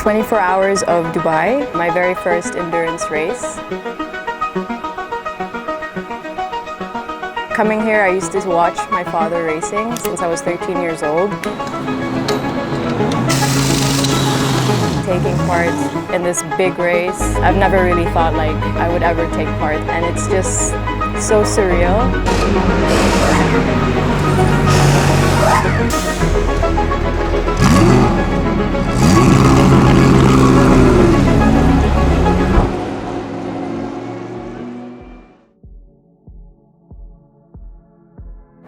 24 hours of Dubai, my very first endurance race. Coming here, I used to watch my father racing since I was 13 years old. Taking part in this big race, I've never really thought like I would ever take part, and it's just so surreal.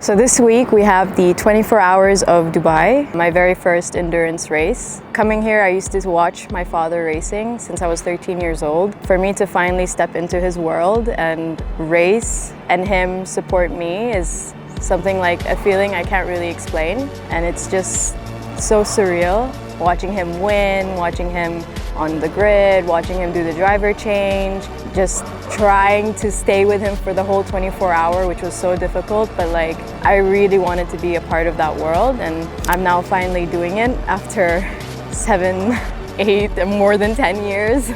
So this week we have the 24 hours of Dubai, my very first endurance race. Coming here, I used to watch my father racing since I was 13 years old. For me to finally step into his world and race and him support me is something like a feeling I can't really explain. And it's just so surreal, watching him win, watching him on the grid, watching him do the driver change, just trying to stay with him for the whole 24-hour, which was so difficult, but like I really wanted to be a part of that world, and I'm now finally doing it after 7, 8, and more than 10 years.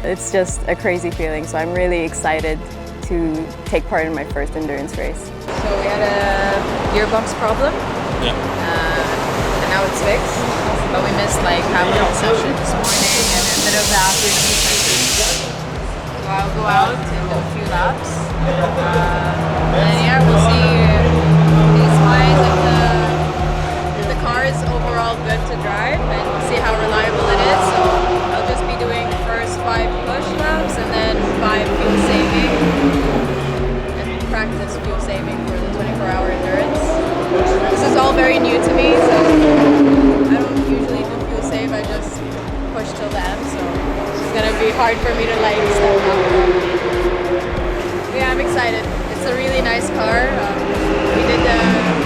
It's just a crazy feeling, so I'm really excited to take part in my first endurance race. So we had a gearbox problem. Yeah. And now it's fixed, but we missed like half of the session this morning and a bit of the afternoon session. So I'll go out and do a few laps. And yeah, we'll see pace-wise if the car is overall good to drive and see how reliable it is. So I'll just be doing first 5 push laps and then 5 fuel saving and practice fuel saving for the 24-hour endurance. This is all very new to me, so I don't usually do fuel save, I just push till the end, so it's gonna be hard for me to like step up. Yeah, I'm excited. It's a really nice car. We did the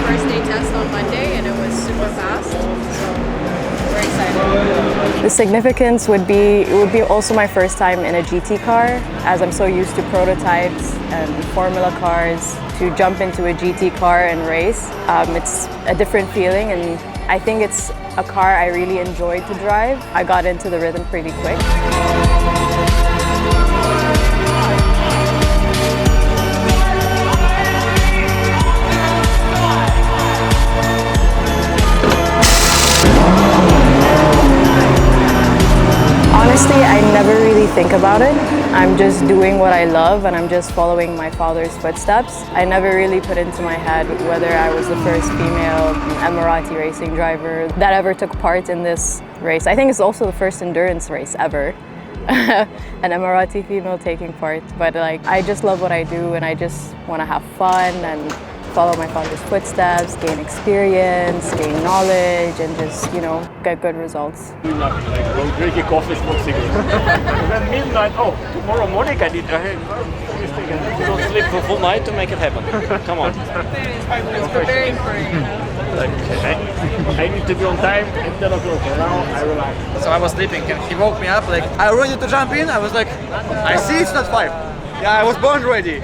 first day test on Monday and it was super fast, so we're excited. The significance would be, it would be also my first time in a GT car, as I'm so used to prototypes and Formula cars. To jump into a GT car and race, it's a different feeling, and I think it's a car I really enjoyed to drive. I got into the rhythm pretty quick. Honestly, I never really think about it. I'm just doing what I love and I'm just following my father's footsteps. I never really put into my head whether I was the first female Emirati racing driver that ever took part in this race. I think it's also the first endurance race ever. An Emirati female taking part. But like, I just love what I do and I just want to have fun and follow my father's footsteps, gain experience, gain knowledge, and just, you know, get good results. Go drinking coffee is possible. And then midnight, oh, tomorrow morning I need to don't sleep for full night to make it happen. Come on. It's preparing for it, you know. I need to be on time at 10 o'clock, and now I relax. So I was sleeping and he woke me up like, are you ready to jump in? I was like, I see it's not 5. Yeah, I was born ready.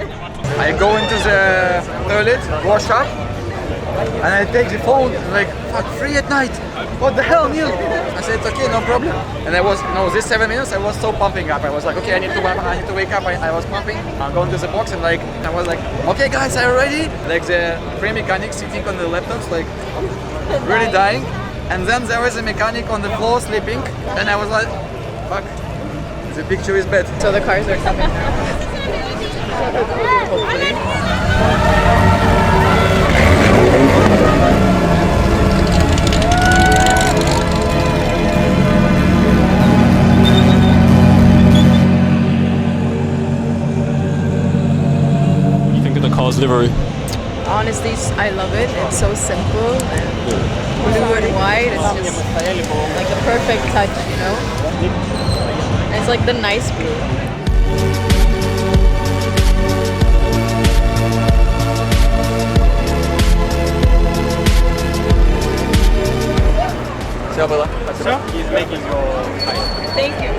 I go into the toilet, wash up, and I take the phone and like, fuck, 3 at night. What the hell, Neil? I said, it's okay, no problem. And I was, no, this 7 minutes, I was so pumping up. I was like, okay, I need to wake up. I was pumping. I'm going to the box and like, I was like, okay guys, are you ready? Like the 3 mechanics sitting on the laptops, like really dying. And then there was a mechanic on the floor sleeping. And I was like, fuck, the picture is bad. So the cars are coming now. Hopefully. What do you think of the car's livery? Honestly, I love it. It's so simple and blue and white. It's just like the perfect touch, you know? And it's like the nice blue. He's making your height. Thank you.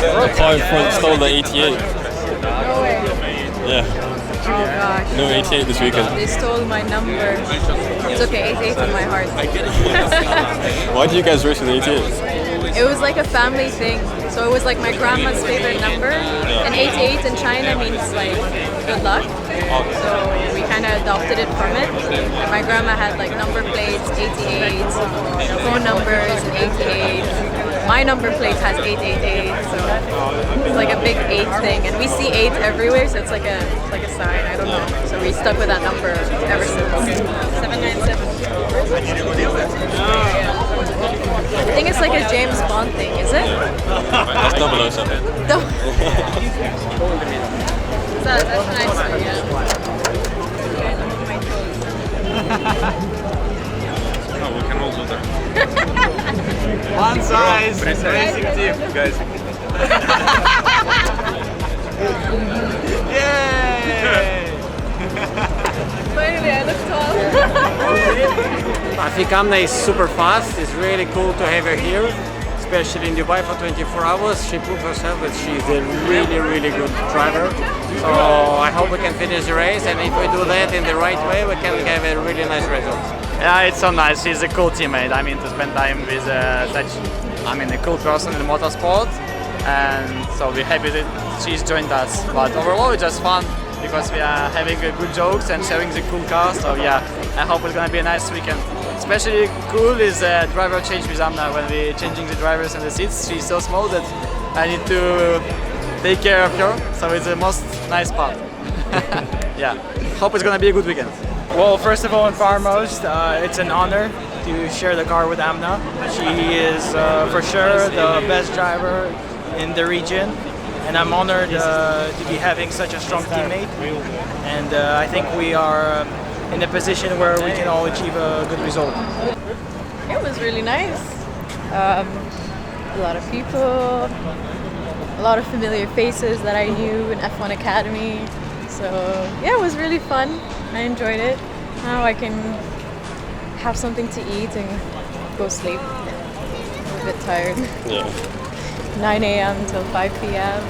The 5 front stole the 88. No way. Yeah. Oh gosh. No 88 this weekend. They stole my number. It's okay, 88 in my heart. Why do you guys race with the 88? It was like a family thing. So it was like my grandma's favorite number. And 88 in China means like good luck. So we kind of adopted it from it. And my grandma had like number plates, 88, phone numbers, 88. My number plate has 888, so it's like a big 8 thing. And we see 8 everywhere, so it's like a sign, I don't know. So we stuck with that number ever since. 797. I think it's like a James Bond thing, is it? That's 007. That's nice, yeah. We can all do that. One size racing team, guys. Yay! Finally, I look tall. I think Amna is super fast. It's really cool to have her here, especially in Dubai for 24 hours. She proved herself that she's a really good driver. So I hope we can finish the race, and if we do that in the right way, we can have a really nice result. Yeah, it's so nice. She's a cool teammate. I mean, to spend time with such, a cool person in the motorsport, and so we're happy that she's joined us. But overall, it's just fun because we are having good jokes and sharing the cool car. So yeah, I hope it's gonna be a nice weekend. Especially cool is driver change with Amna when we're changing the drivers and the seats. She's so small that I need to take care of her. So it's the most nice part. Yeah, hope it's gonna be a good weekend. Well, first of all and foremost, it's an honor to share the car with Amna. She is for sure the best driver in the region, and I'm honored to be having such a strong teammate. And I think we are in a position where we can all achieve a good result. It was really nice. A lot of people, a lot of familiar faces that I knew in F1 Academy. So yeah, it was really fun. I enjoyed it. Now I can have something to eat and go sleep. I'm a bit tired. Yeah. 9 a.m. till 5 p.m.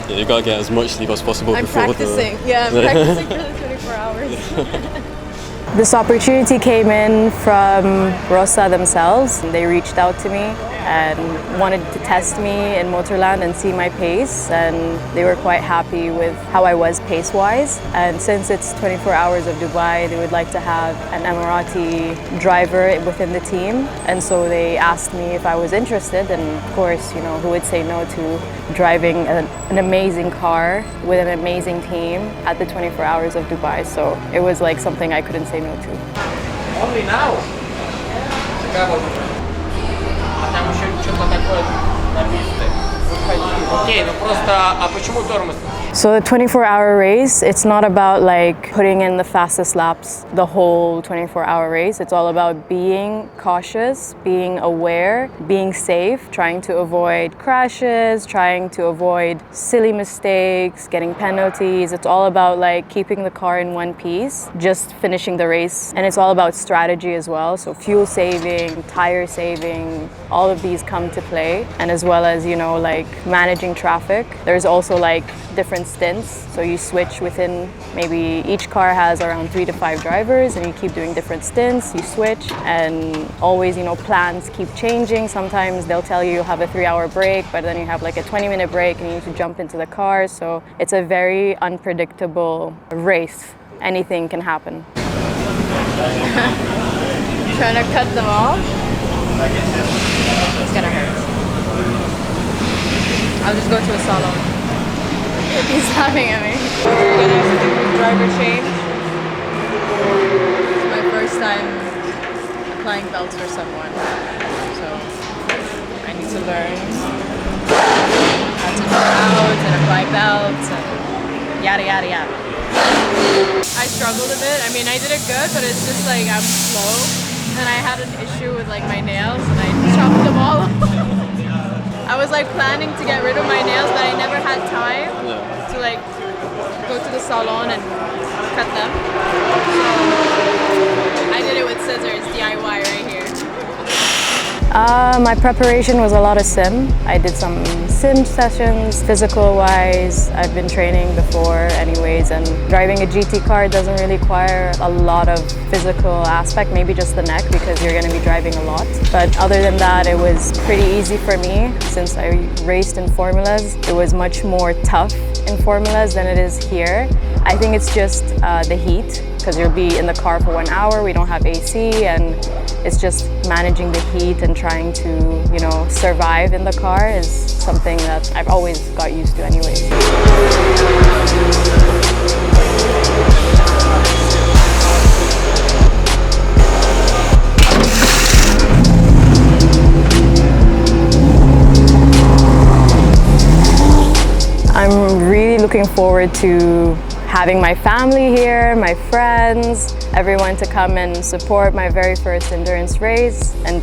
Yeah, you gotta get as much sleep as possible I'm before practicing. the... Yeah, I'm practicing for the 24 hours. This opportunity came in from Rosa themselves. They reached out to me and wanted to test me in Motorland and see my pace, and they were quite happy with how I was pace-wise. And since it's 24 hours of Dubai, they would like to have an Emirati driver within the team, and so they asked me if I was interested, and of course, you know, who would say no to driving an amazing car with an amazing team at the 24 hours of Dubai. So it was like something I couldn't say no to. Only now. А там еще что-то такое написано. Окей, ну просто, а почему тормоз? So the 24-hour race, it's not about like putting in the fastest laps the whole 24-hour race. It's all about being cautious, being aware, being safe, trying to avoid crashes, trying to avoid silly mistakes, getting penalties. It's all about like keeping the car in one piece, just finishing the race. And it's all about strategy as well. So fuel saving, tire saving, all of these come to play. And as well as, you know, like managing traffic. There's also like different stints, so you switch within, maybe each car has around 3 to 5 drivers, and you keep doing different stints, you switch, and always, you know, plans keep changing. Sometimes they'll tell you you'll have a 3-hour break, but then you have like a 20-minute break and you need to jump into the car, so it's a very unpredictable race. Anything can happen. Trying to cut them off? It's gonna hurt. I'll just go to a salon. He's laughing at me. We're gonna have to do driver change. It's my first time applying belts for someone, so I need to learn how to go out and apply belts and yada yada yada. I struggled a bit. I mean, I did it good, but it's just like I'm slow, and I had an issue with like my nails, and I chopped them all off. I was like planning to get rid of my nails, but I never had time to like go to the salon and cut them. So I did it with scissors, DIY right here. My preparation was a lot of sim. I did some sim sessions, physical-wise. I've been training before anyways, and driving a GT car doesn't really require a lot of physical aspect, maybe just the neck because you're going to be driving a lot. But other than that, it was pretty easy for me since I raced in formulas. It was much more tough in formulas than it is here. I think it's just the heat, because you'll be in the car for 1 hour, we don't have AC, and it's just managing the heat and trying to, you know, survive in the car is something that I've always got used to anyways. I'm really looking forward to having my family here, my friends, everyone to come and support my very first endurance race, and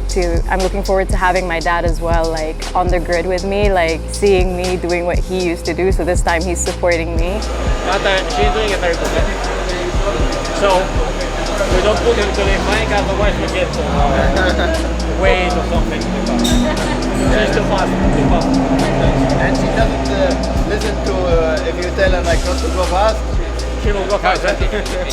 I'm looking forward to having my dad as well, like on the grid with me, like seeing me doing what he used to do, so this time he's supporting me. She's doing it very good. So we don't put him to the flank, otherwise we get weight or something. She's too fast, too fast. And she doesn't listen to if you tell her like not to go fast. She will go fast.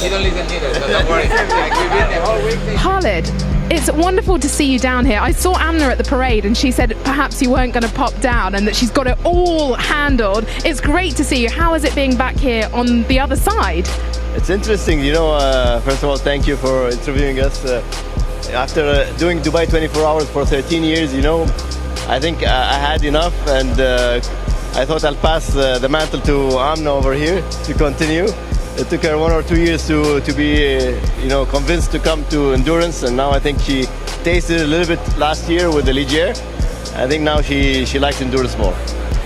She don't listen either, so don't worry. Like, we've been the whole week. Khalid, it's wonderful to see you down here. I saw Amna at the parade and she said perhaps you weren't going to pop down and that she's got it all handled. It's great to see you. How is it being back here on the other side? It's interesting, you know, first of all, thank you for interviewing us. After doing Dubai 24 hours for 13 years, you know, I think I had enough, and I thought I'll pass the mantle to Amna over here to continue. It took her 1 or 2 years to be, you know, convinced to come to endurance, and now I think she tasted it a little bit last year with the Ligier. I think now she likes endurance more.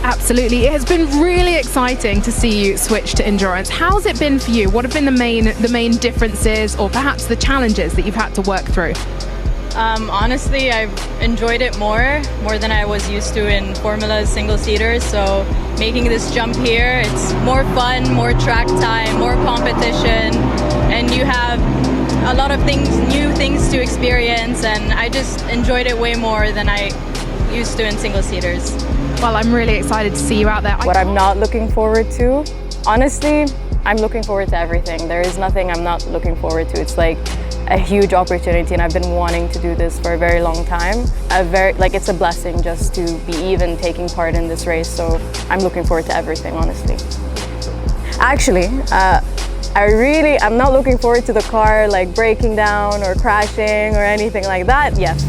Absolutely. It has been really exciting to see you switch to endurance. How's it been for you? What have been the main differences or perhaps the challenges that you've had to work through? Honestly, I've enjoyed it more than I was used to in formulas, single-seaters, so making this jump here, it's more fun, more track time, more competition, and you have a lot of new things to experience, and I just enjoyed it way more than I used to in single-seaters. Well, I'm really excited to see you out there. What I'm not looking forward to, honestly, I'm looking forward to everything. There is nothing I'm not looking forward to. It's like a huge opportunity, and I've been wanting to do this for a very long time. It's a blessing just to be even taking part in this race, so I'm looking forward to everything, honestly. Actually, I'm not looking forward to the car like breaking down or crashing or anything like that, yes.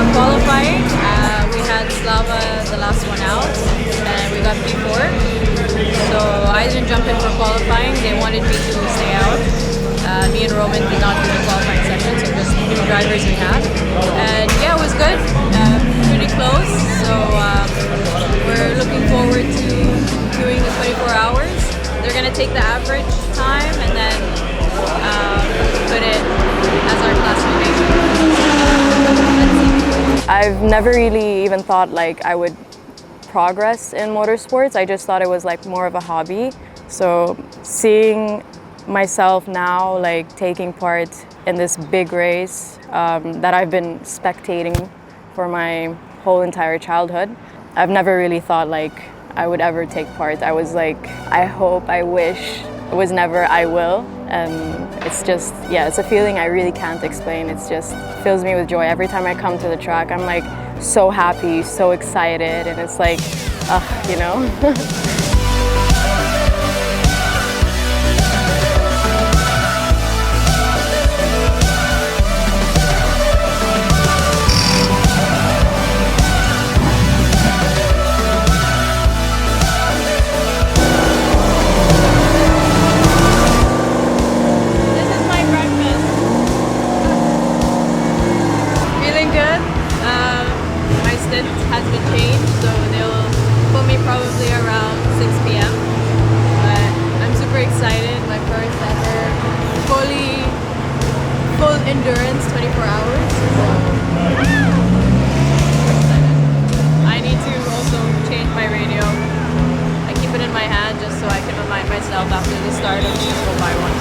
Qualifying, we had Slava the last one out, and we got P4. So I didn't jump in for qualifying. They wanted me to stay out. Me and Roman did not do the qualifying session, so just the two drivers we had. And yeah, it was good, pretty close. So we're looking forward to doing the 24 hours. They're going to take the average time and then put it as our classification. I've never really even thought like I would progress in motorsports. I just thought it was like more of a hobby. So seeing myself now like taking part in this big race that I've been spectating for my whole entire childhood, I've never really thought like I would ever take part. I was like, I hope, I wish. It was never I will. It's just, yeah, it's a feeling I really can't explain. It's just fills me with joy. Every time I come to the track, I'm like so happy, so excited, and it's like, you know? Has been changed, so they'll put me probably around 6 p.m. myself after the start of the Dubai one.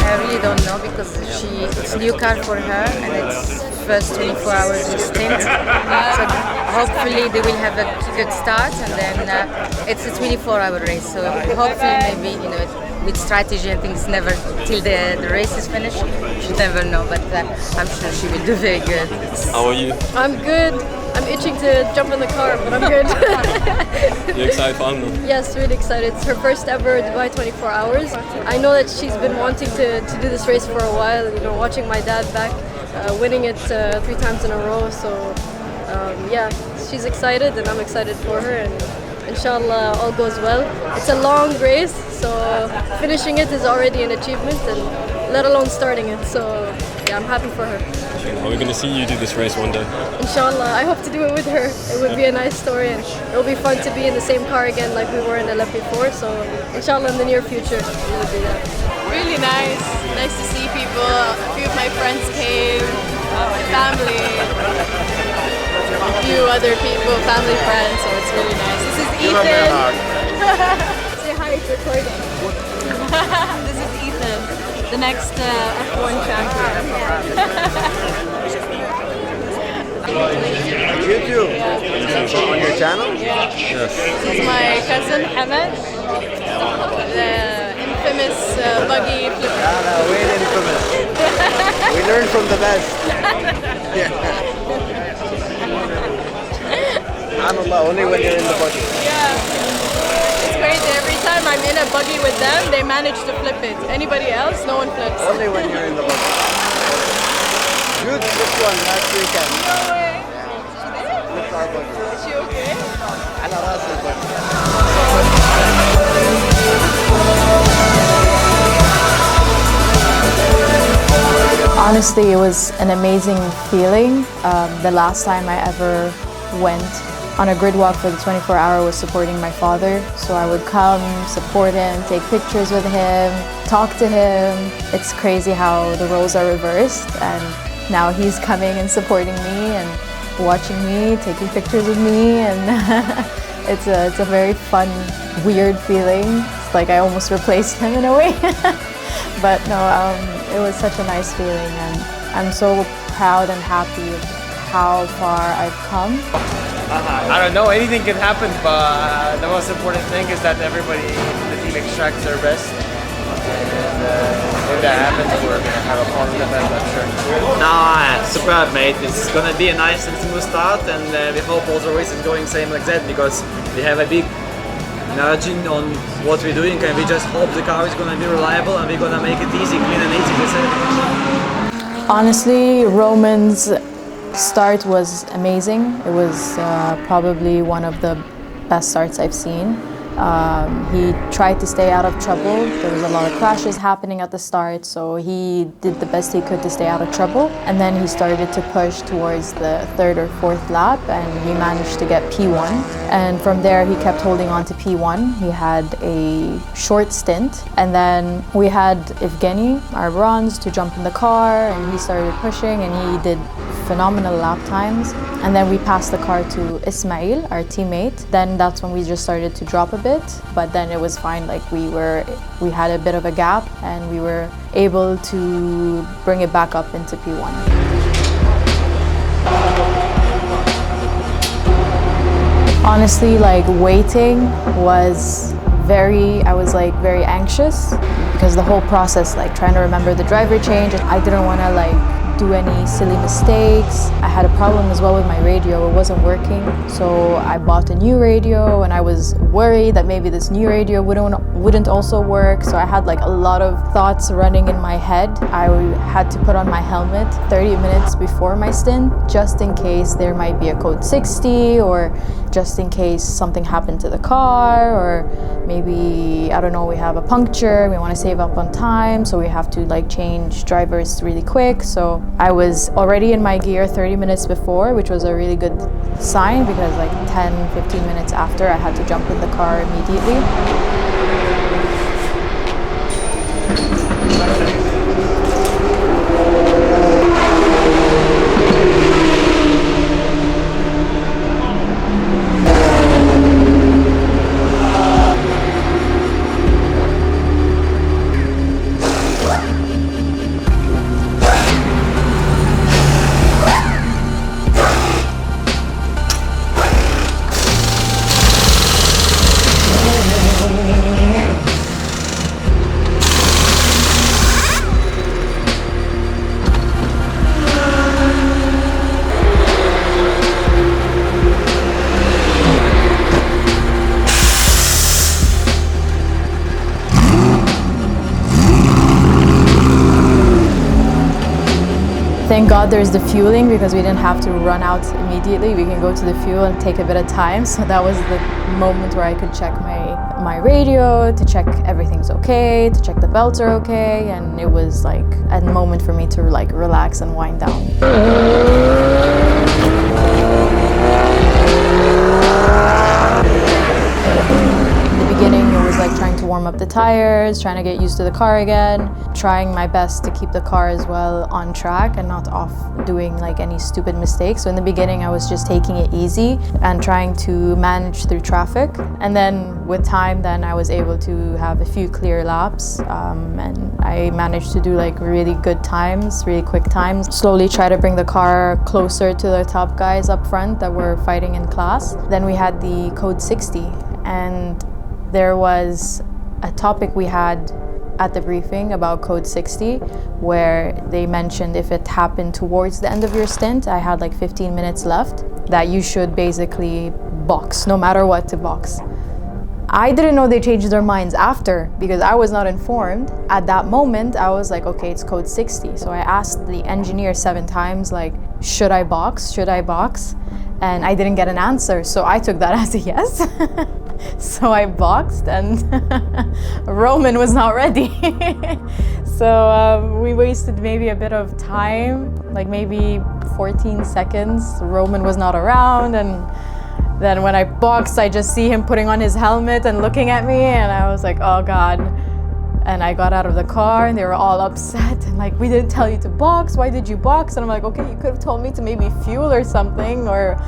I really don't know because it's a new car for her and it's first 24 hours with stint. So hopefully they will have a good start and then it's a 24-hour race. So hopefully maybe with strategy and things never till the race is finished. You never know, but I'm sure she will do very good. How are you? I'm good. I'm itching to jump in the car, but I'm good. You excited for Amna? Yes, really excited. It's her first ever Dubai 24 hours. I know that she's been wanting to do this race for a while, watching my dad back, winning it 3 times in a row. So yeah, she's excited and I'm excited for her and inshallah all goes well. It's a long race, so finishing it is already an achievement and let alone starting it. So yeah, I'm happy for her. Are we going to see you do this race one day? Inshallah, I hope to do it with her. It would be a nice story and it'll be fun to be in the same car again like we were in LA before. So inshallah in the near future we will do that. Really nice. Nice to see people. A few of my friends came, my family, a few other people, family friends, so it's really nice. This is Ethan. Say hi, it's recording. This is Ethan, the next F1 champion. YouTube? On your channel? Yeah. Yes. This is my cousin, Ahmed, the infamous buggy flipper. We're infamous. We learn from the best. Subhanallah, only when you're in the buggy. Yeah. It's crazy. Every time I'm in a buggy with them, they manage to flip it. Anybody else, no one flips. Only when you're in the buggy. Good this one last weekend. No way. Flipped our buggy. Is she okay? على راس البuggy. Honestly, it was an amazing feeling. The last time I ever went on a grid walk for the 24-hour was supporting my father. So I would come, support him, take pictures with him, talk to him. It's crazy how the roles are reversed, and now he's coming and supporting me and watching me, taking pictures with me, and it's a very fun, weird feeling. It's like I almost replaced him in a way. But no, it was such a nice feeling, and I'm so proud and happy of how far I've come. I don't know, anything can happen, but the most important thing is that everybody in the team extracts their best. And if that happens, we're going to have a positive end, I'm sure. Nah, superb, mate. It's gonna be a nice and smooth start, and we hope all the race is going same like that, because we have a big margin on what we're doing, and we just hope the car is gonna be reliable and we're gonna make it easy, clean and easy. Honestly, Roman's start was amazing. It was probably one of the best starts I've seen. He tried to stay out of trouble. There was a lot of crashes happening at the start, so he did the best he could to stay out of trouble. And then he started to push towards the 3rd or 4th lap, and he managed to get P1. And from there, he kept holding on to P1. He had a short stint, and then we had Evgeny, our bronze, to jump in the car, and he started pushing, and he did phenomenal lap times. And then we passed the car to Ismail, our teammate. Then that's when we just started to drop a bit, but then it was fine. Like we had a bit of a gap, and we were able to bring it back up into P1. Honestly, like waiting was I was like very anxious, because the whole process, like trying to remember the driver change, I didn't want to like do any silly mistakes. I had a problem as well with my radio, it wasn't working. So I bought a new radio, and I was worried that maybe this new radio wouldn't also work. So I had like a lot of thoughts running in my head. I had to put on my helmet 30 minutes before my stint, just in case there might be a code 60, or just in case something happened to the car, or maybe, I don't know, we have a puncture, we want to save up on time, so we have to like change drivers really quick. So I was already in my gear 30 minutes before, which was a really good sign because like 10-15 minutes after I had to jump in the car immediately. Thank God there's the fueling because we didn't have to run out immediately. We can go to the fuel and take a bit of time. So that was the moment where I could check my radio, to check everything's okay, to check the belts are okay. And it was like a moment for me to like relax and wind down. Like trying to warm up the tires, trying to get used to the car again, trying my best to keep the car as well on track and not off doing like any stupid mistakes. So in the beginning I was just taking it easy and trying to manage through traffic, and then with time then I was able to have a few clear laps, and I managed to do like really good times, really quick times. Slowly try to bring the car closer to the top guys up front that were fighting in class. Then we had the code 60, and there was a topic we had at the briefing about code 60 where they mentioned if it happened towards the end of your stint, I had like 15 minutes left, that you should basically box, no matter what, to box. I didn't know they changed their minds after because I was not informed. At that moment, I was like, okay, it's code 60. So I asked the engineer 7 times, like, should I box? Should I box? And I didn't get an answer. So I took that as a yes. So I boxed and Roman was not ready. So we wasted maybe a bit of time, like maybe 14 seconds. Roman was not around, and then when I boxed, I just see him putting on his helmet and looking at me, and I was like, oh God. And I got out of the car and they were all upset and like, we didn't tell you to box, why did you box? And I'm like, okay, you could have told me to maybe fuel or something, or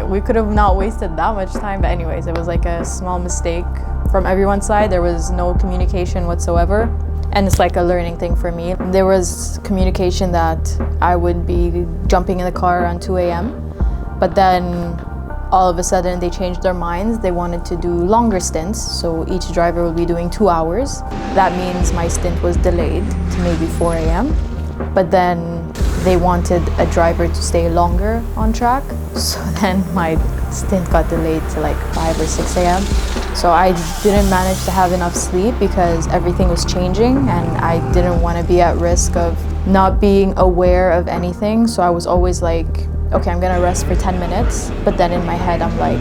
we could have not wasted that much time. But anyways, it was like a small mistake from everyone's side. There was no communication whatsoever. And it's like a learning thing for me. There was communication that I would be jumping in the car around 2 a.m. But then all of a sudden they changed their minds. They wanted to do longer stints. So each driver will be doing 2 hours. That means my stint was delayed to maybe 4 a.m. But then they wanted a driver to stay longer on track. So then my stint got delayed to like 5 or 6 a.m. So I didn't manage to have enough sleep because everything was changing and I didn't want to be at risk of not being aware of anything. So I was always like, okay, I'm gonna rest for 10 minutes. But then in my head, I'm like,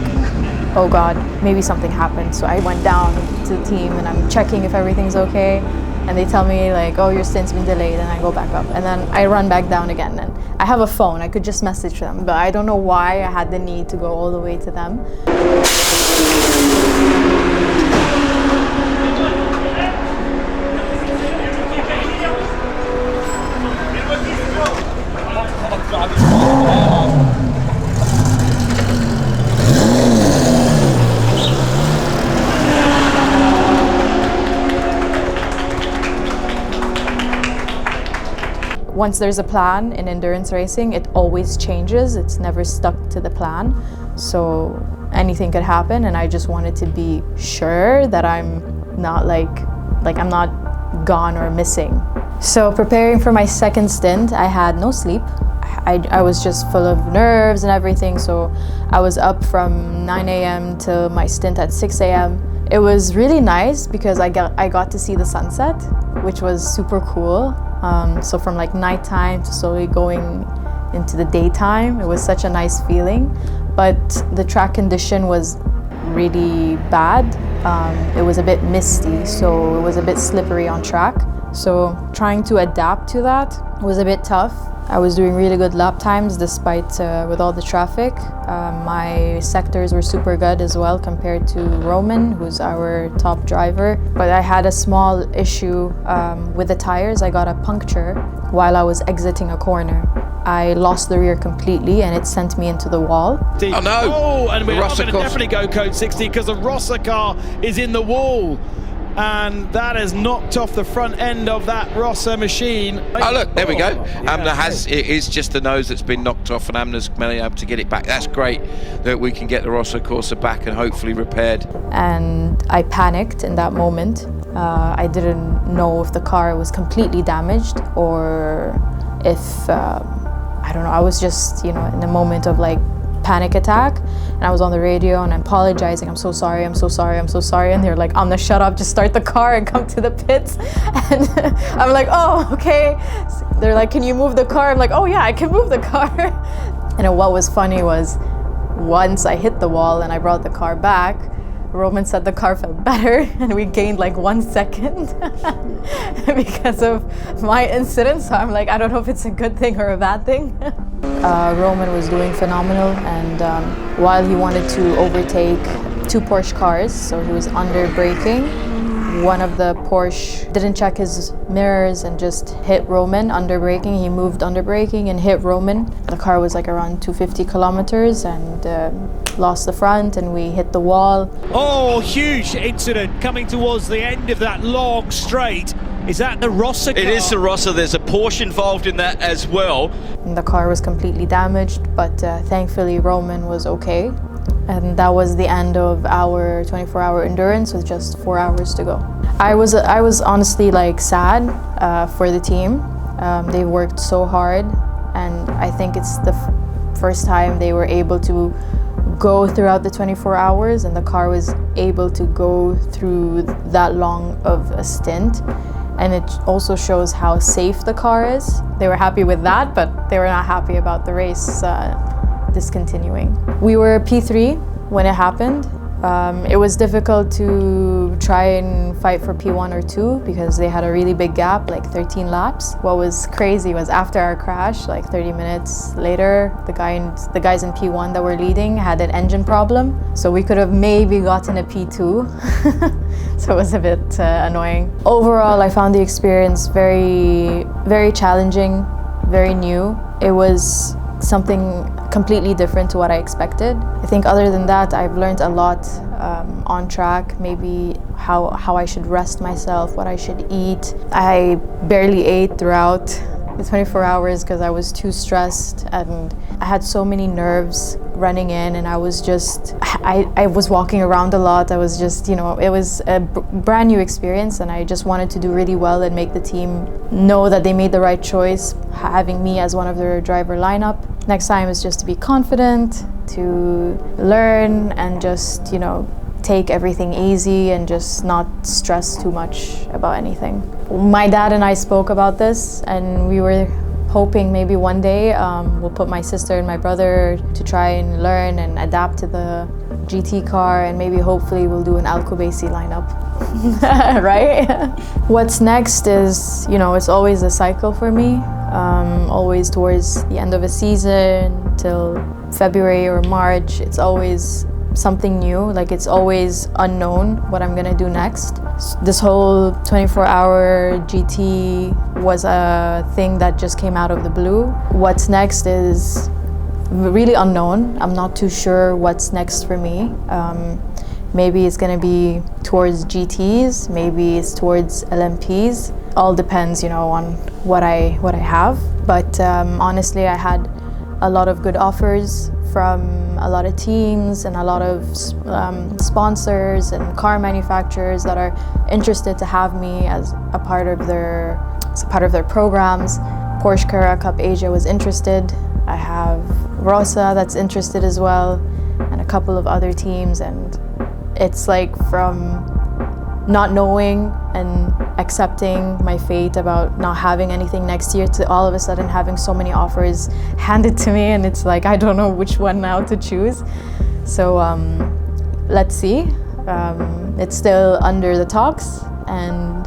oh God, maybe something happened. So I went down to the team and I'm checking if everything's okay. And they tell me like, oh, your stint's been delayed, and I go back up. And then I run back down again. And I have a phone, I could just message them, but I don't know why I had the need to go all the way to them. Once there's a plan in endurance racing, it always changes. It's never stuck to the plan. So anything could happen, and I just wanted to be sure that I'm not like I'm not gone or missing. So preparing for my second stint, I had no sleep. I was just full of nerves and everything. So I was up from 9 a.m. to my stint at 6 a.m. It was really nice because I got to see the sunset, which was super cool. So from like nighttime to slowly going into the daytime, it was such a nice feeling. But the track condition was really bad. It was a bit misty, so it was a bit slippery on track. So trying to adapt to that was a bit tough. I was doing really good lap times despite with all the traffic. My sectors were super good as well compared to Roman, who's our top driver. But I had a small issue with the tires. I got a puncture while I was exiting a corner. I lost the rear completely and it sent me into the wall. Oh no! Oh, and we're going to definitely go code 60 because the Rossa car is in the wall. And that has knocked off the front end of that Rossa machine. Oh look, there we go. Amna has, it is just the nose that's been knocked off and Amna's been able to get it back. That's great that we can get the Rossa Corsa back and hopefully repaired. And I panicked in that moment. I didn't know if the car was completely damaged or if, I don't know, I was just, you know, in a moment of like panic attack, and I was on the radio and I'm apologizing, I'm so sorry, I'm so sorry, I'm so sorry, and they're like, Amna, shut up, just start the car and come to the pits. And I'm like, oh, okay. They're like, can you move the car? I'm like, oh yeah, I can move the car. And what was funny was once I hit the wall and I brought the car back, Roman said the car felt better and we gained like 1 second because of my incident. So I'm like, I don't know if it's a good thing or a bad thing. Roman was doing phenomenal, and while he wanted to overtake 2 Porsche cars, so he was under braking, one of the Porsche didn't check his mirrors and just hit Roman under braking. He moved under braking and hit Roman. The car was like around 250 kilometers and lost the front and we hit the wall. Oh, huge incident coming towards the end of that long straight. Is that the Rossa car? It is the Rossa. There's a Porsche involved in that as well. And the car was completely damaged, but thankfully Roman was okay. And that was the end of our 24-hour endurance with just 4 hours to go. I was honestly like sad for the team. They worked so hard, and I think it's the first time they were able to go throughout the 24 hours and the car was able to go through that long of a stint. And it also shows how safe the car is. They were happy with that, but they were not happy about the race discontinuing. We were P3 when it happened. It was difficult to try and fight for P1 or 2 because they had a really big gap, like 13 laps. What was crazy was after our crash, like 30 minutes later, the guys in P1 that were leading had an engine problem. So we could have maybe gotten a P2. So it was a bit annoying. Overall, I found the experience very, very challenging, very new. It was something completely different to what I expected. I think other than that, I've learned a lot on track, maybe how I should rest myself, what I should eat. I barely ate throughout the 24 hours because I was too stressed and I had so many nerves running in, and I was just, I was walking around a lot. I was just, you know, it was a brand new experience and I just wanted to do really well and make the team know that they made the right choice having me as one of their driver lineup. Next time is just to be confident, to learn and just, you know, take everything easy and just not stress too much about anything. My dad and I spoke about this and we were hoping maybe one day we'll put my sister and my brother to try and learn and adapt to the GT car, and maybe hopefully we'll do an Alcobacy lineup, right? What's next is, you know, it's always a cycle for me, always towards the end of a season till February or March. It's always something new, like it's always unknown what I'm gonna do next. This whole 24-hour GT was a thing that just came out of the blue. What's next is really unknown. I'm not too sure what's next for me. Maybe it's gonna be towards GTs, maybe it's towards LMPs. All depends, you know, on what I have. But honestly, I had a lot of good offers from a lot of teams and a lot of sponsors and car manufacturers that are interested to have me as a part of their programs. Porsche Carrera Cup Asia was interested. I have Rossa that's interested as well, and a couple of other teams. And it's like from not knowing and accepting my fate about not having anything next year to all of a sudden having so many offers handed to me, and it's like I don't know which one now to choose. So let's see. It's still under the talks, and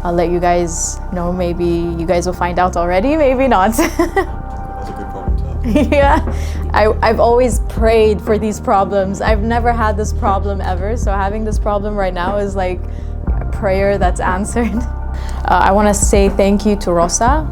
I'll let you guys know. Maybe you guys will find out already, maybe not. That's a good problem to have. Yeah, I've always prayed for these problems. I've never had this problem ever, so having this problem right now is like a prayer that's answered. I want to say thank you to Rosa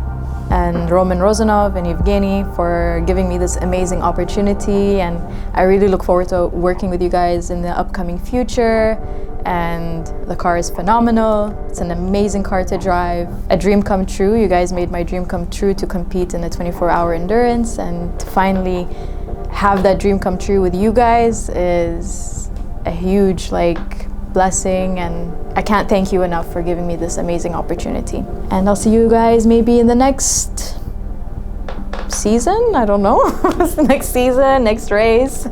and Roman Rozanov and Evgeny for giving me this amazing opportunity, and I really look forward to working with you guys in the upcoming future. And the car is phenomenal. It's an amazing car to drive. A dream come true. You guys made my dream come true to compete in the 24-hour endurance, and to finally have that dream come true with you guys is a huge blessing, and I can't thank you enough for giving me this amazing opportunity. And I'll see you guys maybe in the next season. I don't know. Next season, next race.